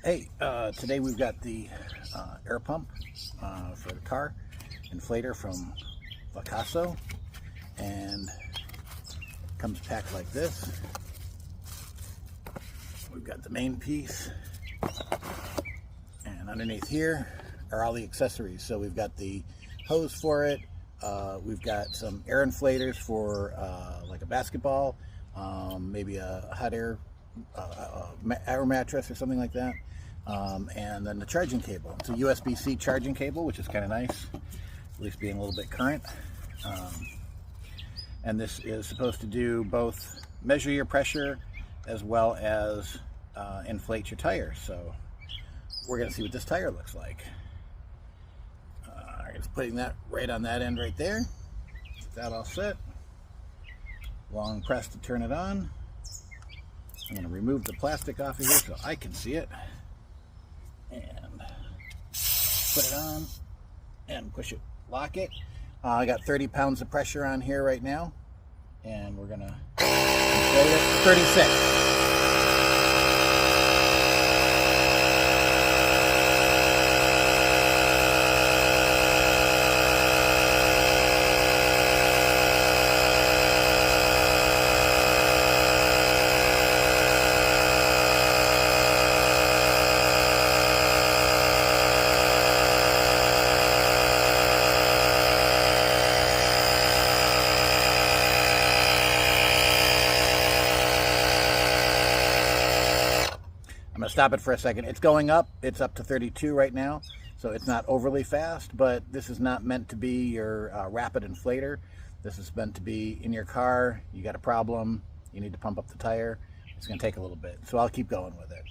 Hey, today we've got the air pump for the car, Inflator from Picasso, and it comes packed like this. We've got the main piece, and underneath here are all the accessories. So we've got the hose for it, we've got some air inflators for like a basketball, maybe a hot air mattress or something like that, and then the charging cable. It's a USB-C charging cable, which is kind of nice, at least being a little bit current. And this is supposed to do both measure your pressure as well as inflate your tire. So we're going to see what this tire looks like. Just putting that right on that end right there. Get that all set. Long press to turn it on. I'm going to remove the plastic off of here so I can see it. And put it on and push it, lock it. I got 30 pounds of pressure on here right now. And we're going to inflate it. 36. I'm going to stop it for a second. It's going up. It's up to 32 right now, so it's not overly fast, but this is not meant to be your rapid inflator. This is meant to be in your car. You got a problem. You need to pump up the tire. It's going to take a little bit, so I'll keep going with it.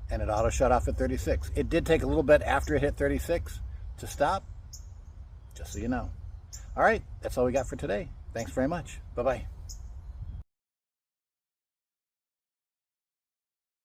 And it auto shut off at 36. It did take a little bit after it hit 36 to stop, just so you know. All right, that's all we got for today. Thanks very much. Bye-bye.